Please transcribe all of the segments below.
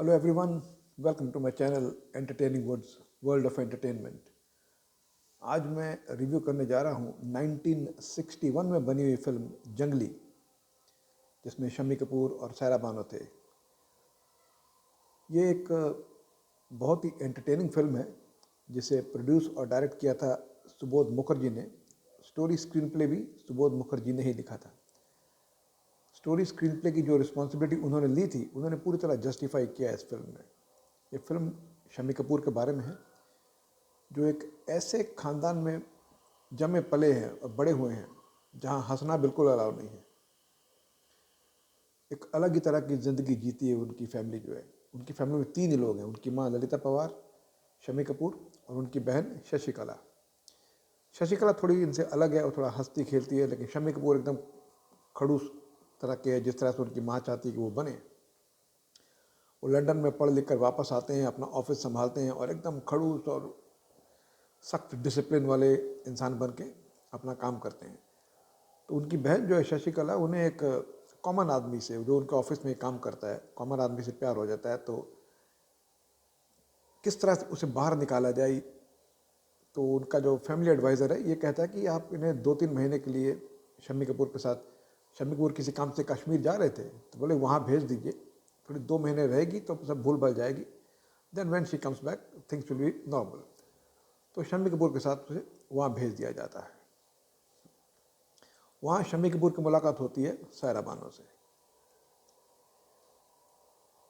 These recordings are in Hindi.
Hello everyone, welcome to my channel entertaining words world of entertainment. आज मैं रिव्यू करने जा रहा हूँ 1961 में बनी हुई फिल्म जंगली, जिसमें शम्मी कपूर और सायरा बानो थे। ये एक बहुत ही एंटरटेनिंग फिल्म है जिसे प्रोड्यूस और डायरेक्ट किया था सुबोध मुखर्जी ने। स्टोरी स्क्रीन प्ले भी सुबोध मुखर्जी ने ही लिखा था। स्टोरी स्क्रीन प्ले की जो रिस्पॉन्सिबिलिटी उन्होंने ली थी, उन्होंने पूरी तरह जस्टिफाई किया इस फिल्म में। ये फिल्म शम्मी कपूर के बारे में है, जो एक ऐसे ख़ानदान में जमे पले हैं और बड़े हुए हैं जहाँ हंसना बिल्कुल अलाउ नहीं है। एक अलग ही तरह की ज़िंदगी जीती है उनकी फैमिली जो है। उनकी फैमिली में 3 ही लोग हैं, उनकी माँ ललिता पवार, शम्मी कपूर और उनकी बहन शशिकला। शशिकला थोड़ी इनसे अलग है और थोड़ा हंसती खेलती है, लेकिन शम्मी कपूर एकदम खड़ूस तरह के है, जिस तरह से उनकी माँ चाहती है कि वो बने। वो लंदन में पढ़ लिख कर वापस आते हैं, अपना ऑफिस संभालते हैं और एकदम खड़ूस और सख्त डिसिप्लिन वाले इंसान बन के अपना काम करते हैं। तो उनकी बहन जो है शशिकला, उन्हें एक कॉमन आदमी से, जो उनके ऑफिस में काम करता है, कॉमन आदमी से प्यार हो जाता है। तो किस तरह से उसे बाहर निकाला जाए, तो उनका जो फैमिली एडवाइज़र है ये कहता है कि आप इन्हें 2-3 महीने के लिए शम्मी कपूर के साथ, शम्मी कपूर किसी काम से कश्मीर जा रहे थे तो बोले वहाँ भेज दीजिए, थोड़ी 2 महीने रहेगी तो सब भूल भल जाएगी, then when she comes back things will be normal. तो शम्मी कपूर के साथ उसे वहाँ भेज दिया जाता है। वहाँ शम्मी कपूर की मुलाकात होती है सायरा बानो से,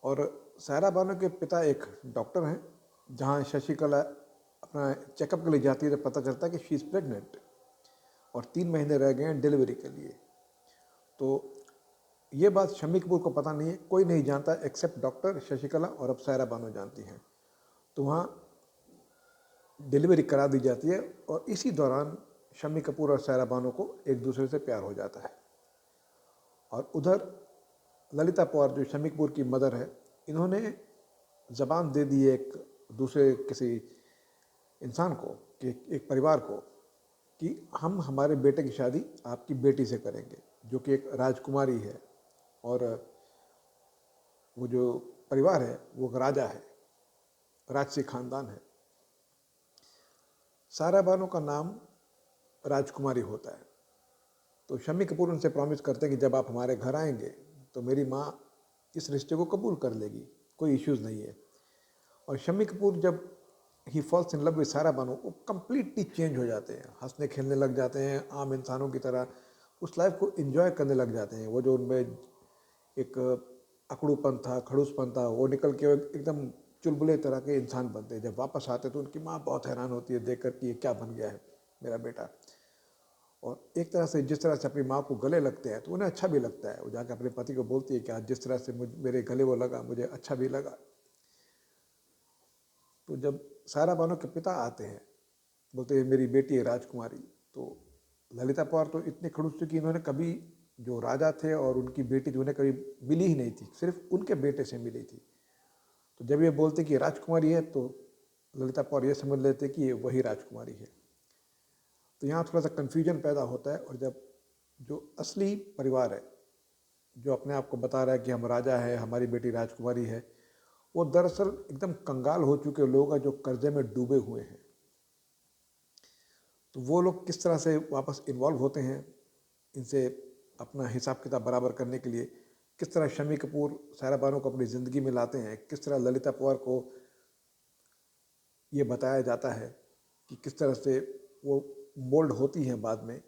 और सायरा बानो के पिता एक डॉक्टर हैं। जहाँ शशिकला अपना चेकअप के लिए जाती है तो पता चलता है कि शी इज़ प्रेग्नेंट और 3 महीने रह गए हैं डिलीवरी के लिए। तो ये बात शम्मी कपूर को पता नहीं है, कोई नहीं जानता एक्सेप्ट डॉक्टर, शशिकला और अब सायरा बानो जानती हैं। तो वहाँ डिलीवरी करा दी जाती है और इसी दौरान शम्मी कपूर और सायरा बानो को एक दूसरे से प्यार हो जाता है। और उधर ललिता पवार जो शम्मी कपूर की मदर है, इन्होंने ज़बान दे दी है एक दूसरे किसी इंसान को, कि एक परिवार को, कि हम हमारे बेटे की शादी आपकी बेटी से करेंगे, जो कि एक राजकुमारी है। और वो जो परिवार है वो एक राजा है, राजसी खानदान है। सायरा बानो का नाम राजकुमारी होता है। तो शम्मी कपूर उनसे प्रॉमिस करते हैं कि जब आप हमारे घर आएंगे तो मेरी माँ इस रिश्ते को कबूल कर लेगी, कोई इश्यूज़ नहीं है। और शम्मी कपूर जब ही falls in love with Saira Banu, वो कम्प्लीटली चेंज हो जाते हैं, हंसने खेलने लग जाते हैं आम इंसानों की तरह, उस लाइफ को एंजॉय करने लग जाते हैं। वो जो उनमें एक अकड़ूपन था, खड़ूसपन था, वो निकल के एकदम चुलबुले तरह के इंसान बनते हैं। जब वापस आते तो उनकी माँ बहुत हैरान होती है देख कर कि ये क्या बन गया है मेरा बेटा। और एक तरह से जिस तरह से अपनी माँ को गले लगते हैं तो उन्हें अच्छा भी लगता है। वो जाकर अपने पति को बोलती है कि आज जिस तरह से मेरे गले वो लगा, मुझे अच्छा भी लगा। तो जब सायरा बानो के पिता आते हैं, बोलते हैं मेरी बेटी है राजकुमारी, तो ललिता पवार तो इतनी खड़ूस थी कि इन्होंने कभी, जो राजा थे और उनकी बेटी थी, उन्हें कभी मिली ही नहीं थी, सिर्फ उनके बेटे से मिली थी। तो जब ये बोलते कि राजकुमारी है तो ललिता पवार ये समझ लेते कि ये वही राजकुमारी है। तो यहाँ थोड़ा सा कन्फ्यूजन पैदा होता है। और जब जो असली परिवार है, जो अपने आप को बता रहा है कि हम राजा है, हमारी बेटी राजकुमारी है, वो दरअसल एकदम कंगाल हो चुके लोग हैं जो कर्जे में डूबे हुए हैं। तो वो लोग किस तरह से वापस इन्वॉल्व होते हैं इनसे अपना हिसाब किताब बराबर करने के लिए, किस तरह शम्मी कपूर सायरा बानो को अपनी ज़िंदगी में लाते हैं, किस तरह ललिता पवार को ये बताया जाता है कि किस तरह से वो मोल्ड होती हैं बाद में।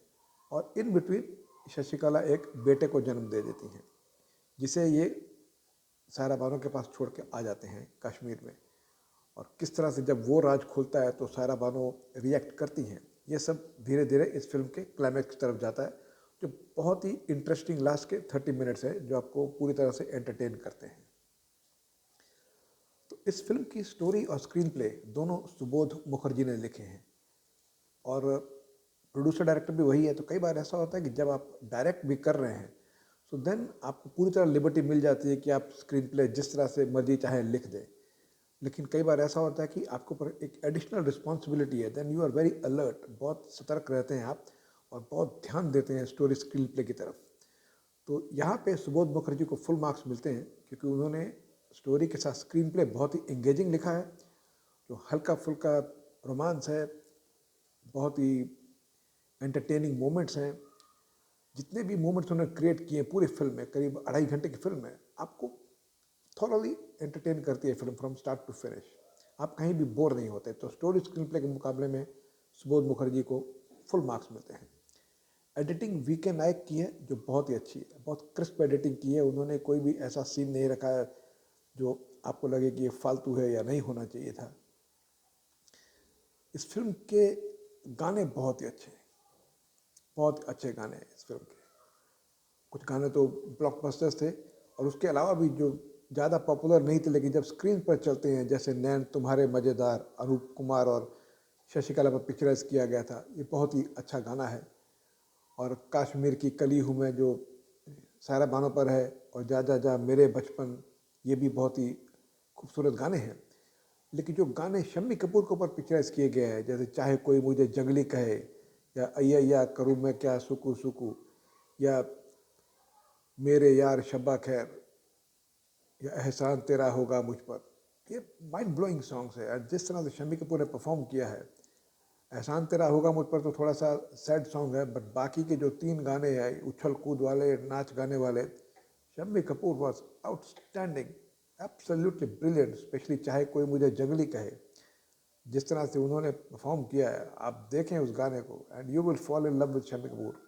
और इन बिटवीन शशिकला एक बेटे को जन्म दे देती हैं, जिसे ये सायरा बानो के पास छोड़ के आ जाते हैं कश्मीर में। और किस तरह से जब वो राज खुलता है तो सायरा बानो रिएक्ट करती हैं, ये सब धीरे धीरे इस फिल्म के क्लाइमैक्स की तरफ जाता है, जो बहुत ही इंटरेस्टिंग लास्ट के 30 मिनट्स है, जो आपको पूरी तरह से एंटरटेन करते हैं। तो इस फिल्म की स्टोरी और स्क्रीन प्ले दोनों सुबोध मुखर्जी ने लिखे हैं और प्रोड्यूसर डायरेक्टर भी वही है। तो कई बार ऐसा होता है कि जब आप डायरेक्ट भी कर रहे हैं तो देन आपको पूरी तरह लिबर्टी मिल जाती है कि आप स्क्रीन प्ले जिस तरह से मर्जी चाहे लिख दें। लेकिन कई बार ऐसा होता है कि आपके ऊपर एक एडिशनल रिस्पॉन्सिबिलिटी है, then you are very alert, बहुत सतर्क रहते हैं आप और बहुत ध्यान देते हैं स्टोरी स्क्रीन प्ले की तरफ। तो यहाँ पे सुबोध मुखर्जी को फुल मार्क्स मिलते हैं, क्योंकि उन्होंने स्टोरी के साथ स्क्रीन प्ले बहुत ही एंगेजिंग लिखा है, जो हल्का फुल्का रोमांस है, बहुत ही एंटरटेनिंग मोमेंट्स हैं। जितने भी मोमेंट्स उन्होंने क्रिएट किए पूरी फिल्म में, करीब 2.5 घंटे की फिल्म है, आपको थॉरली एंटरटेन करती है film from start to finish. आप कहीं भी बोर नहीं होते। तो स्टोरी स्क्रीन प्ले के मुकाबले में सुबोध मुखर्जी को फुल मार्क्स मिलते हैं। एडिटिंग वीके नायक की है, जो बहुत ही अच्छी है, बहुत क्रिस्प एडिटिंग की है उन्होंने। कोई भी ऐसा सीन नहीं रखा है जो आपको लगे कि ये फालतू है या नहीं होना चाहिए था। इस फिल्म के गाने बहुत ही अच्छे हैं, बहुत अच्छे गाने हैं इस फिल्म के। कुछ गाने तो ब्लॉकबस्टर्स थे, और उसके अलावा भी जो ज़्यादा पॉपुलर नहीं थे लेकिन जब स्क्रीन पर चलते हैं, जैसे नैन तुम्हारे मज़ेदार, अनूप कुमार और शशिकला पर पिक्चराइज किया गया था, ये बहुत ही अच्छा गाना है। और कश्मीर की कली हूँ मैं, जो सायरा बानो पर है, और जा जा जा मेरे बचपन, ये भी बहुत ही खूबसूरत गाने हैं। लेकिन जो गाने शम्मी कपूर के ऊपर पिक्चराइज किए गए हैं, जैसे चाहे कोई मुझे जंगली कहे, या अय्या करूँ मैं क्या सुकू सुकू, या मेरे यार शब्बा खैर, या एहसान तेरा होगा मुझ पर, ये माइंड ब्लोइंग सॉन्ग्स है। और जिस तरह से शम्मी कपूर ने परफॉर्म किया है, एहसान तेरा होगा मुझ पर तो थोड़ा सा सैड सॉन्ग है, बट बाकी के जो 3 गाने हैं उछल कूद वाले, नाच गाने वाले, Shammi Kapoor was outstanding, absolutely brilliant. Specially चाहे कोई मुझे जंगली कहे, जिस तरह से उन्होंने परफॉर्म किया है, आप देखें उस गाने को and you will fall in love with Shammi Kapoor.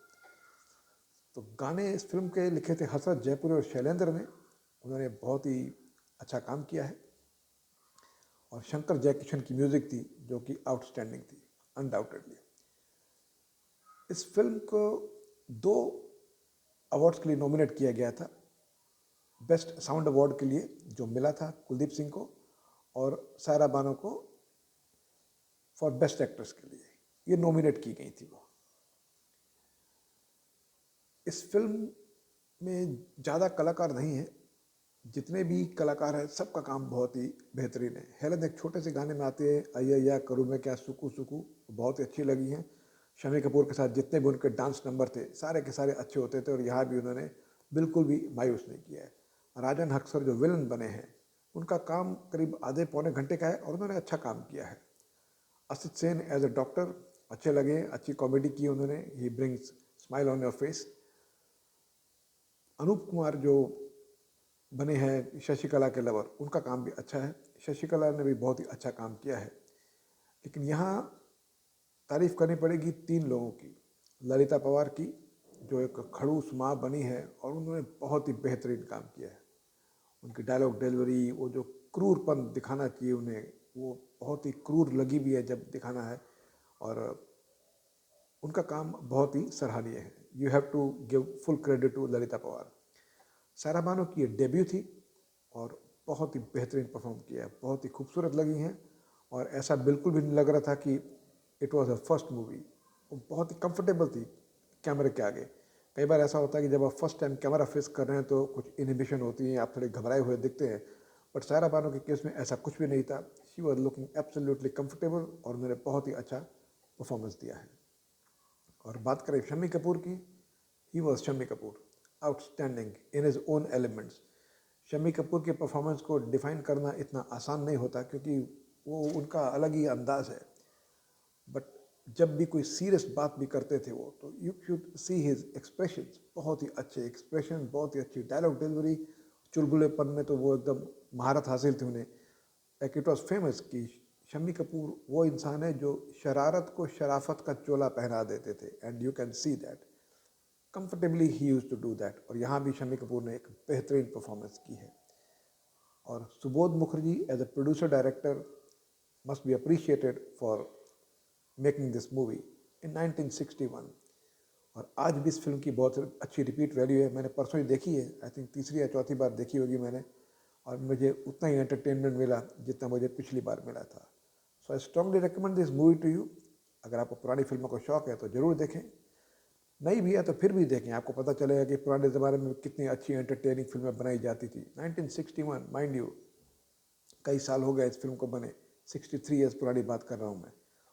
तो गाने इस फिल्म के लिखे थे हसरत जयपुरी और शैलेंद्र ने, उन्होंने बहुत ही अच्छा काम किया है। और शंकर जयकिशन की म्यूज़िक थी, जो कि आउटस्टैंडिंग थी अनडाउटेडली। इस फिल्म को 2 अवार्ड्स के लिए नॉमिनेट किया गया था। बेस्ट साउंड अवार्ड के लिए, जो मिला था कुलदीप सिंह को, और सायरा बानो को फॉर बेस्ट एक्ट्रेस के लिए, ये नॉमिनेट की गई थी वो। इस फिल्म में ज़्यादा कलाकार नहीं है, जितने भी कलाकार हैं सबका काम बहुत ही बेहतरीन है। हेलन एक छोटे से गाने में आते हैं, अय्या करूँ मैं क्या सुकू सुकू, बहुत ही अच्छी लगी हैं। शम्मी कपूर के साथ जितने भी उनके डांस नंबर थे, सारे के सारे अच्छे होते थे, और यहाँ भी उन्होंने बिल्कुल भी मायूस नहीं किया है। राजन हक्सर जो विलन बने हैं, उनका काम करीब आधे पौने घंटे का है, और उन्होंने अच्छा काम किया है। Asit Sen as a doctor अच्छे लगे, अच्छी कॉमेडी की उन्होंने, he brings smile on your face. Anoop Kumar जो बने हैं शशिकला के लवर, उनका काम भी अच्छा है। शशिकला ने भी बहुत ही अच्छा काम किया है। लेकिन यहाँ तारीफ़ करनी पड़ेगी 3 लोगों की। ललिता पवार की, जो एक खड़ूस माँ बनी है, और उन्होंने बहुत ही बेहतरीन काम किया है। उनकी डायलॉग डिलीवरी, वो जो क्रूरपन दिखाना चाहिए उन्हें, वो बहुत ही क्रूर लगी भी है जब दिखाना है, और उनका काम बहुत ही सराहनीय है। You have to give full credit to Lalita Pawar. Saira Banu की ये डेब्यू थी, और बहुत ही बेहतरीन परफॉर्म किया है, बहुत ही खूबसूरत लगी हैं। और ऐसा बिल्कुल भी नहीं लग रहा था कि it was a first movie. वो बहुत ही कंफर्टेबल थी कैमरे के आगे। कई बार ऐसा होता है कि जब आप फर्स्ट टाइम कैमरा फेस कर रहे हैं तो कुछ इनहिबिशन होती है, आप थोड़े घबराए हुए दिखते हैं, बट सायरा बानो के केस में ऐसा कुछ भी नहीं था। She was looking absolutely comfortable, और उन्होंने बहुत ही अच्छा परफॉर्मेंस दिया है। और बात करें शम्मी कपूर की, he was Shammi Kapoor, outstanding in his own elements. Shammi Kapoor के परफॉर्मेंस को डिफ़ाइन करना इतना आसान नहीं होता, क्योंकि वो उनका अलग ही अंदाज है। बट जब भी कोई सीरियस बात भी करते थे वो, तो you should see his expressions, बहुत ही अच्छे एक्सप्रेशन, बहुत ही अच्छी डायलॉग डिलीवरी। चुलबुलेपन में तो वो एकदम महारत हासिल थी उन्हें। लाइक इट वॉज फेमस कि शम्मी कपूर वो इंसान है जो शरारत को शराफत का चोला पहना देते थे, and you can see that comfortably he use to do that. और यहाँ भी शम्मी कपूर ने एक बेहतरीन परफॉर्मेंस की है। और Subodh Mukherjee as a producer director must be appreciated for making this movie in 1961। और आज भी इस फिल्म की बहुत अच्छी रिपीट वैल्यू है। मैंने परसों ही देखी है, आई थिंक तीसरी या चौथी बार देखी होगी मैंने, और मुझे उतना ही एंटरटेनमेंट मिला जितना मुझे पिछली बार मिला था। So I strongly recommend this movie to you. अगर आपको पुरानी फिल्मों का शौक है तो ज़रूर देखें, नहीं भी है तो फिर भी देखें, आपको पता चलेगा कि पुराने ज़माने में कितनी अच्छी एंटरटेनिंग फिल्में बनाई जाती थी। 1961, माइंड यू, कई साल हो गए इस फिल्म को बने, 63 ईयर्स पुरानी बात कर रहा हूँ मैं।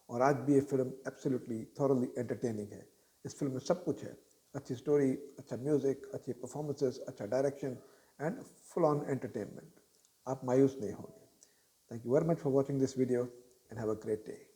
और आज भी ये फिल्म एब्सोल्युटली थॉरली एंटरटेनिंग है। इस फिल्म में सब कुछ है, अच्छी स्टोरी, अच्छा म्यूज़िक, अच्छी परफॉर्मेंसेस, अच्छा direction, and full on entertainment. आप मायूस नहीं होंगे। Thank you very much for watching this video and have a great day.